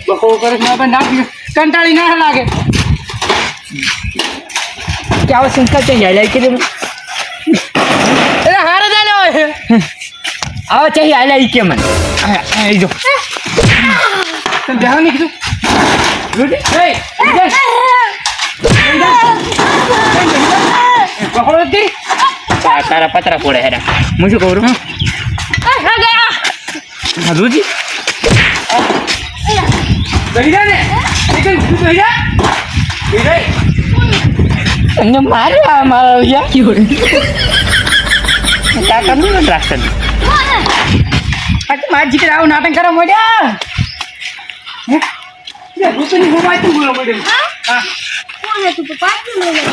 બકો કરે ના કંટાળી ના લાગે क्या संस्कार चाहिए लाइक के અરે હારે જાને હોય आवा चाहिए लाइक के मन आई जो તને બેહવા નહીં કીધું બકો હતી तारा पतरा फोड़े है मुझे कहूँ મધુજી બેહી જા ને નીકળ તું બેહી જા अन्य मारे हमारा भैया क्यों क्या करना है रास्ते में આજે માર જીકર આવું નાટક કરો મોડ્યા હે લે ભૂતની મોબાઈલ તું બોલો મોડે હા કોણ હે તું પાછું લઈ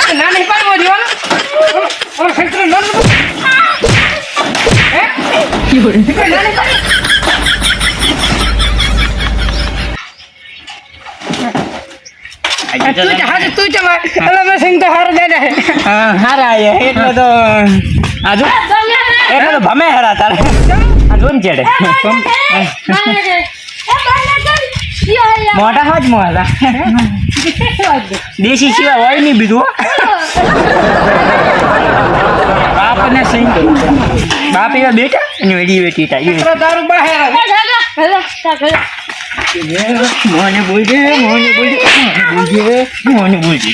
એ ના નહીં પાડવો દીવાનો ઓર ફેક્ટર ન હે क्यों ના નહીં પાડ તું જહાજ તું ચમા અલા મે સિંગ તો હાર દે દે हाँ हारा है એટલે તો આજુ એટલે તો ભમે હેરા તારે આ જોન ચડે મોટા હોજ મોલા દેશી સિવાય હોય નહીં બીજું બાપને સહી બાપ એવા બેટા અને વેડી બેટી તા તારું બહાર મોને બોલજે મોને બોલજે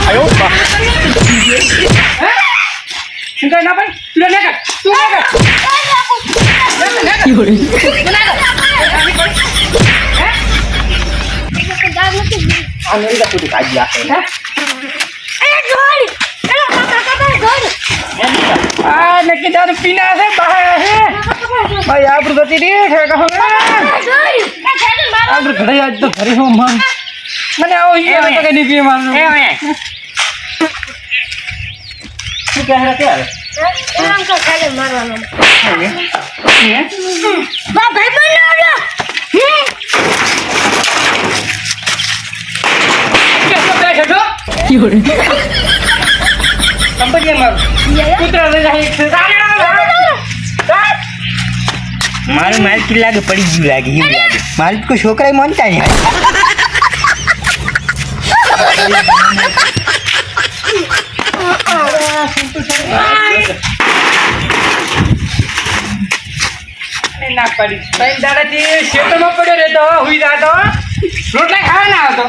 આયો બા શું ના ભાઈ તું ના કર તું ના કર આ મેરી કા તું કાજી આ આ નક્કી દારૂ પીના છે બહાર છે ભાઈ આપણું ગતિ રે છે કહો આપણું ઘરે આજ તો ઘરે હું માન મને આવો ઈ તો કઈ નહીં પીએ મારનું એ ઓય શું કહે છે હવે કંપની મારું કૂતરા લઈ જાય મારું માલિક લાગે પડી ગયું લાગે એવું લાગે માલિક કોઈ છોકરા માનતા નહીં ના પડી ત્રણ દાડાથી શેતરમાં પડ્યો રહેતો હુઈ જાતો રોટલા ખાવા ના આવતો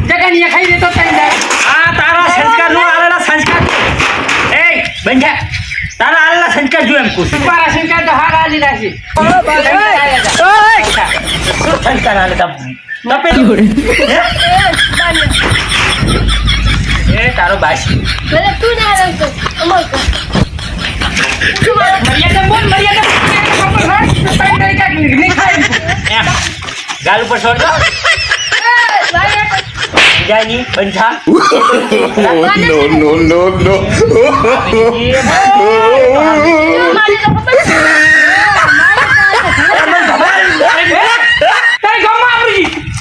જગા ખાઈ દેતો ત્રણ દાડા આ તારા સંસ્કાર નો આલેલા સંસ્કાર એ બંધા તારા આલેલા સંસ્કાર જો એમ કુછ મારા સંસ્કાર તો હાર આલી રાખી શું સંસ્કાર આલે તમ તપે એ તારો બાસી મર્યાદા બોલ મર્યાદા એમ ગાલ ઉપર છોડ દો જાની બંધા no. તારી ગમમાં આપણી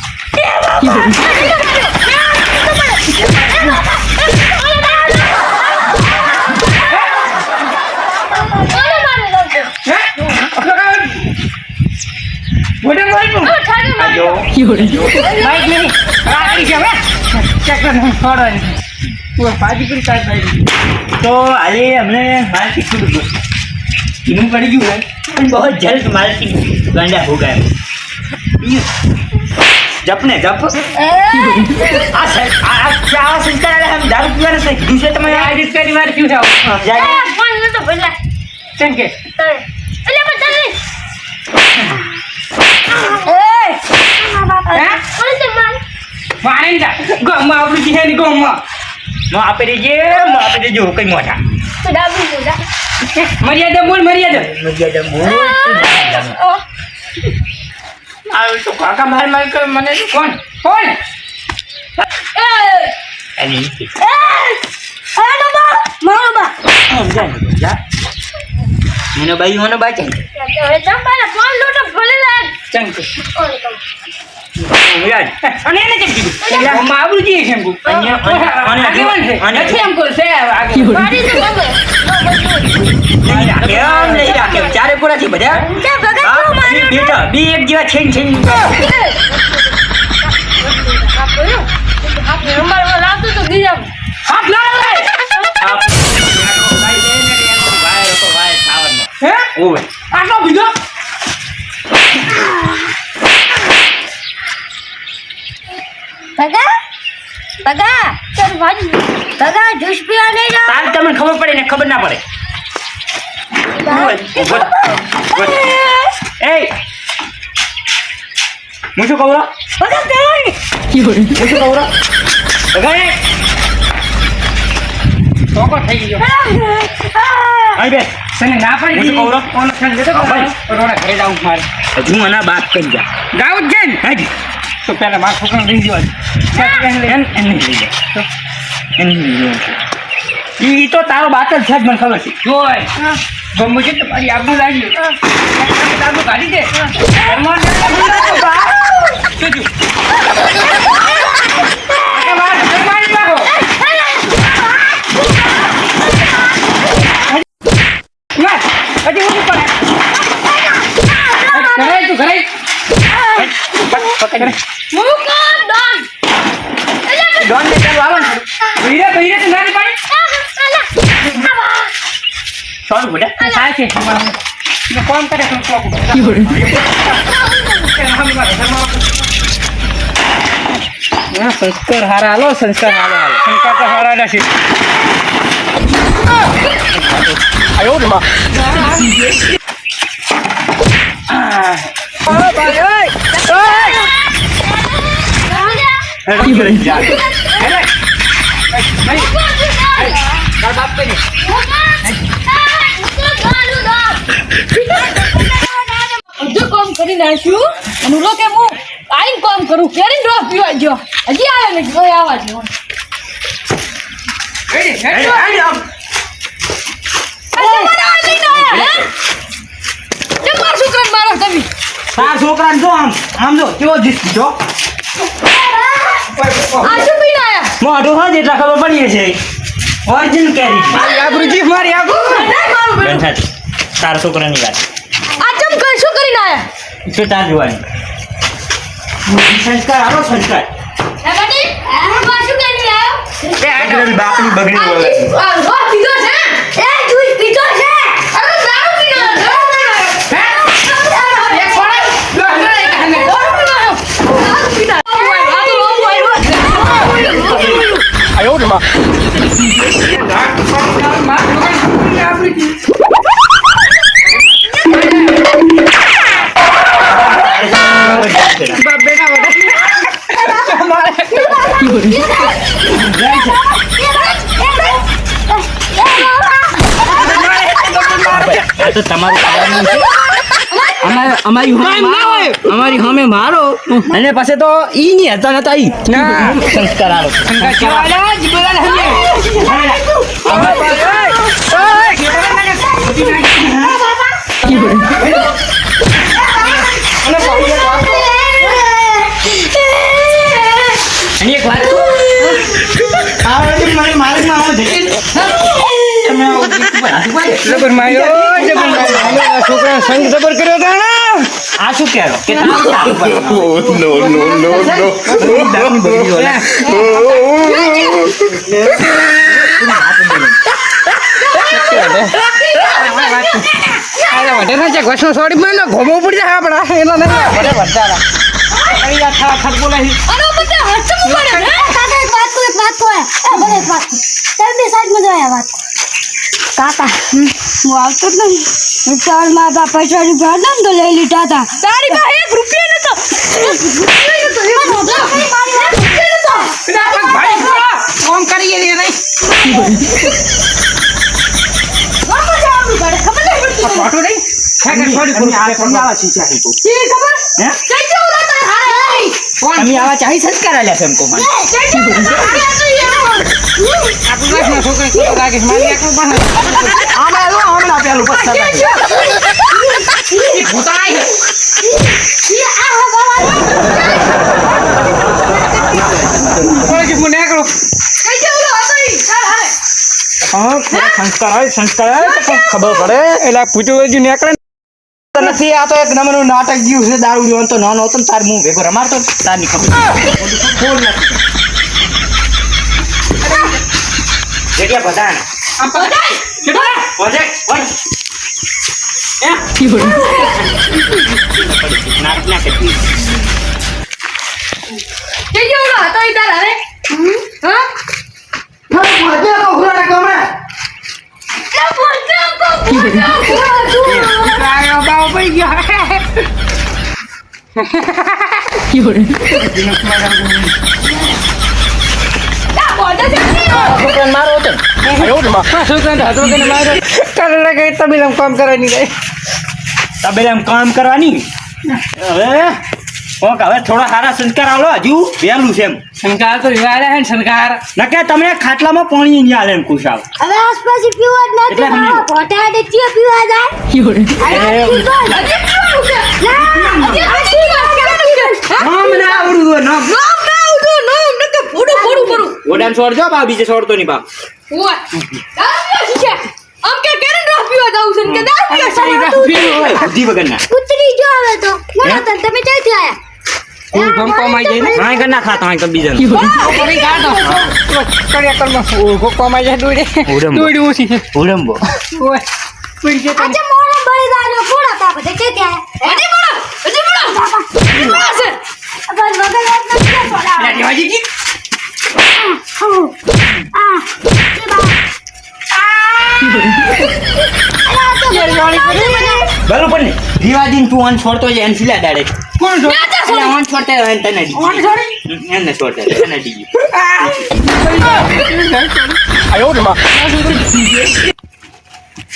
મોઢે મોઢું આજો બાઈક નહીં રાખી છે હવે ચેકર છોડવાની તું પાજી કરી કાઢ બાઈક તો આજે हमने मार्केट शुरू की तीनों पड़ी गई है और बहुत जल्द मार्केट गांडा हो गया जपने जप आ क्या संस्कार है हम दारू पीवा नहीं दूसरे तो मैं આ રીત કરી વાર ક્યું થાવ जाए કેમ કે મારે જા ગમમાં આપણી જીહાની ગમમાં नो आप दीजिए जो कई मोटा મર્યાદા બોલ મર્યાદા मर्यादा बोल આ તો કાકા માર માર કર મને કોણ કોણ अली મારો બા जा મને બાઈ મને બાચે હવે ચંપાને ફોન લૂટો ભલે લાગ ચંક ઓલે કહું વિરાજ અને એને કેમ કીધું એટલે આબરૂજી છે એમ કહું. આગેવાન છે નથી એમ કહું છે આગેવાન. મારી તો ખબર નહીં રાખે ચારે પૂરાથી બધા તે ભગત હા, નું માર્યો ને? બેટા બે એક જેવા છેન છેન આપણે અમારે લાવતું તો બીજા હાથ લાવો રે. હે ઓવે આટલો બીજો ભગા ભગા ચાલ ભાજી ભગા જ્યુસ પીવા લઈ જા તાર તમને ખબર પડે ને ખબર ના પડે એ હું શું કહું ભગા પેલા હું શું કહું ટોકો થઈ ગયો. અહીં બે તને ના પડી હું શું કહું રો? ઓલો ખાન લેતો હા, ભાઈ. રોડા ઘરે જાઉં મારે હજુ મને બાત કરી જા ગાઉં જ જઈને હાજી તો પેલા મારા છોકરાને લઈ ગયો એને લઈ જા એને લઈ જા ઈ તો તારો બાત જ છે જ મને ખબર છે જોય ગમે છે તો મારી આબરૂ લાગી આબરૂ કાઢી દે ઘરમાં જોજો. આ વાર ઘરમાં આવી લાગો. ના, હજી ઊંધું પડે. ઘરે તું ઘરે પકડ મુકા ડોન ડોન ને ચાલુ આવવાનું ભૈરે ભૈરે તો નાની પાડી સોરી બેટા થાય છે કોમ કરે છે ચોક સંસ્કાર હારા હાલો સંસ્કાર હાલો હાલો સંસ્કાર તો હારા નથી આયો રે માં હેડી કરે જા બાપ કઈ બધું કામ કરી નાખ્યું અને ઓલો કે હું આઈને કામ કરું કેરી ડ્રોપ પીવા ગયો હજી આવ્યો નથી કોઈ આવા જ મારો તમે તાર છોકરાને જો આમ જો કેવો જીત જો આ શું પીને આયા મોઢું હા જેટલા ખબર પડીએ છે ઓરિજિન કેરી મારી આબરૂજી મારી આબરૂ તારા છોકરાની વાત આ ચમ કઈ શું કરીને આયા શું તાર જોવાની સંસ્કાર આવો સંસ્કાર હે બડી હું પાછું કેની લાયો બગડેલી બાપની બગડી બોલે આ રો પીધો છે એ જૂસ પીધો છે અરે દારૂ પીનો દારૂ પીનો એક ફોન આયો રે માં આ તો તમારું કામ છે અમારી સામે મારો અને પાસે તો ઈ નહીં હતા નતા ઈ સંસ્કાર આલો અને એક વાત મારી માલિકમાં આવો જતી જબર માર્યો છોકરા સંગ જબર કર્યો હતો ને આ શું કહેરો કે ઘોષણ છોડી મને ઘોમો પડી જાય આપડા એનો નહીં બધે વધારા બોલાય અરે બધા હસમ પડે હે કાકા એક વાત તો હે એ બોલે એક વાત તમે બે સાઈડ માં જોયા વાત કાકા હું આવતો જ નહીં વિચાર માં બા પૈસા રૂપિયા હતા ને તો લઈ લીધા હતા તારી પાસે એક રૂપિયા નતો ભાઈ ફોન કરીએ નહીં ખબર નહીં પડતી ફોટો નહીં તમે આવા શીખ્યા છો તો શી ખબર હે કઈ કેવું રહેતા હારે કોણ તમે આવા ચાહી સંસ્કાર આલ્યા છે એમ કહો મને કઈ કેવું રહેતા હારે તો આપણું લાગના છોકરા ખોટો લાગે છે મારી આંખમાં પણ આમાં હમણાં પેલું પસ્તા એ ભૂતા આવી બોલે કે મને આકડો કઈ કેવું હતો ઈ હારે સંસ્કાર આવે તો કંઈક ખબર પડે એલા પૂછવું જો નીકળે તો નથી આ તો એક નંબરનું નાટક ગયું છે દારૂ પીવાનો તો નાનો હતો ને તાર મું ભેગો રમાડતો ને તારની ખબર ફોન નથી જગ્યા બધાને આમ પડાય કેડા ઓજે ઓય નાટક ના કરતી કઈ કેવું હતો ઈ તાર હારે હા આયો બાવ પડી ગયો છોકરાને મારો હતો છોકરાને હાથો કરીને માર્યો કાલે લાગે તબેલામાં કામ કરવાની ગઈ તબેલામાં કામ કરવાની હવે ઓકે હવે થોડા સારા સંસ્કાર આલો હજુ વહેલું છે એમ શંકાર તો વિવાડ્યા હે ને શંકાર નકે તમે ખાટલામાં પાણી નહીં આલે એમ કુશાવ હવે આસપાસ પીવા જ એટલે નથી સમજી. ઘોટા દે ચિયો પીવા જાય નામ ના આવડું નામ ઓડામ છોડજો બા બીજે છોડતો નહીં બા બુદ્ધિ વગરના ઉતરી જો હવે તો બોલો તો તમે ક્યાંથી આયા કોઈ ભંકોમાં જાય ને હા કર ના ખાતા હા કર બીજા પડી ગાડો કર્યા કર્મ ભંકોમાં જાય દોડે ઉડંબો. દોડી ઓછી છે ઉડંબો ઓય પડી જાય આજે મોરે બળી ગાલો પૂરા તા બધે ક્યાંથી આયા અરે બોલો બસ વગર વાત નથી છોડા દેવાજી કી બરોબર ને દીવાજી તું અન છોડતો છે એને સિલા દાડે કોણ છો એટલે અન છોડતે હોય ને તને ડી કોણ છોડી એને છોડતે તને ડી આયો રે માં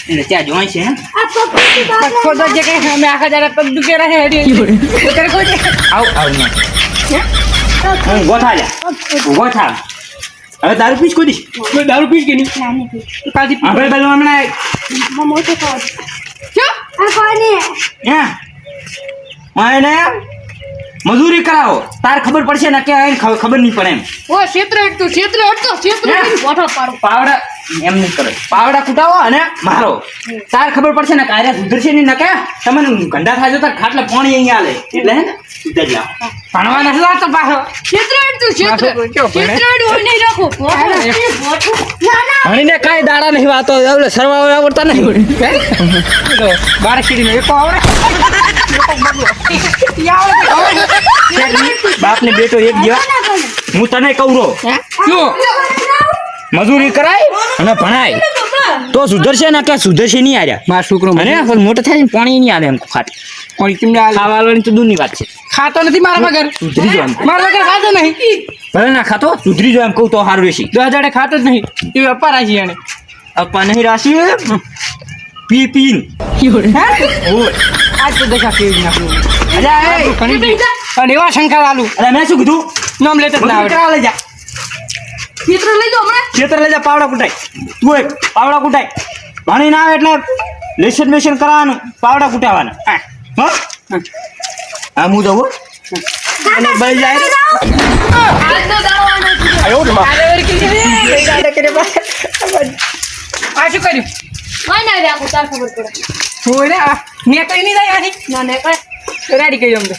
એટલે ત્યાં જોઈ છે હે ખોદો જે કે અમે આખા જરા પગ દુખે રહે હેડી ઉતર કોઈ આવ આવ ના હું ગોઠા લે ગોઠા હવે દારૂ પીસ કોઈ દી કોઈ દારૂ પીશ કે નહીં કાજી આપણે પેલું હમણાં હે માને મજૂરી કરાવો તાર ખબર પડશે ને કે એને ખબર નહીં પડે એમ ઓ ક્ષેત્ર હટતો પાવડા એમ નહીં કરે પાવડા કૂટાવો અને મારો તાર ખબર પડશે ને કાર્ય સુધરશે નહીં ને કે તમને ગંડા થાજો તાર ખાટલે પાણી અહીંયા આલે એટલે હે ને સુધર જાવ ભણવા નથી લાગતો પાછો હણીને કાંઈ દાડા નહીં વાતો એટલે સરવા આવડતા નહીં બાર સીડી નો એકો આવડે બાપને બેટો એક જેવા હું તને કહું રો શું મજૂરી કરાય અને ભણાય તો સુધરશે ને કે સુધરશે નહીં આર્યા મારો છોકરો અને મોટો થાય ને પાણી નહીં આલે એમ ખાટ કોણ કેમને ખાવાની તો દૂરની વાત છે ખાતો નથી મારા વગર સુધરી જો એમ મારા વગર ખાતો નહીં ભલે ના ખાતો સુધરી જો એમ કહું તો હારું રહેશે 2000 ખાતો જ નહીં એ વેપાર આજી એને અપા નહીં રાશી પી પીન ઓય આજ તો દેખા કેવી નાખું અલ્યા એ અને એવા શંકર આલુ અરે મેં શું કીધું નામ લેતો જ ના આવડે કરાવ લઈ જા ખેતર લઈ જા પાવડા કૂટાય તું એક પાવડા કૂટાય ભણી ના આવે એટલે લેશન કરવાનું પાવડા કૂટાવાના હા હા હું જવું અને બળી જાય રે. આયો રે માં અરે કે ગાડા કરે બા આ શું કર્યું છોડે આ નેકળી નહીં જાય આની રેડી કરી અમને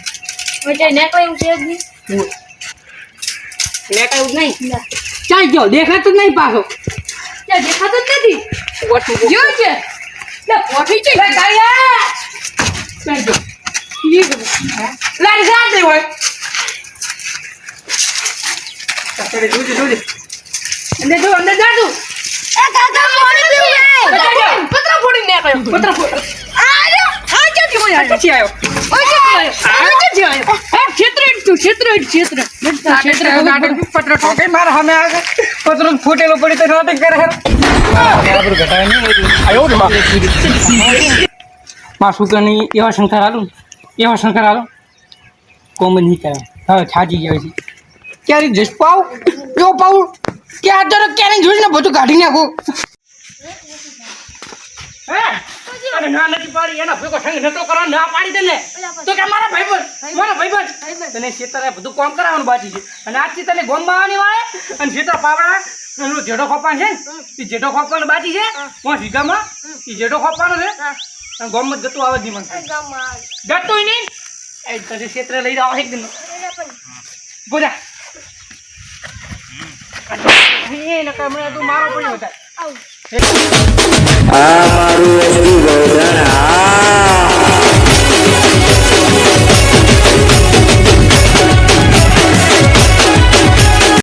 ક્યાં ગયો દેખાતો જ નહીં પાછો અંદર જા તું પત્ર ઠોકે મારા સામે આવે પત્ર ફૂટેલો પડી તો નાટક કરે આયો રે માં મારા છોકરાને એવા શંકર હાલું એવા શંકર હાલો કોમ નહીં કરે હવે થાજી જાય છે ક્યારે જશ પાવ એવો પાવ કે આ તો ક્યારે જોઈને બધું કાઢી નાખું હે અરે ના નથી પાડી એના ભેગો સંગ નતો કરવા ના પાડી દે ને તો કે મારા ભાઈબંધ તને ખેતરે બધું કામ કરાવવાનું બાકી છે અને આજથી તને ગોમમાં આવવાની વાય અને ખેતર પાવડા એનો જેઠો ખોપાનો છે ને એ જેઠો ખોપાનો બાકી છે હું વીઘામાં એ જેઠો ખોપાનો છે અને ગોમમાં જતું આવે જ નહીં મને જતું નહીં એ તને ખેતરે લઈ જાવ એક દિન બોજા એ નકા મને તું મારો પડી બતા આ મારું એસટી ગોધરા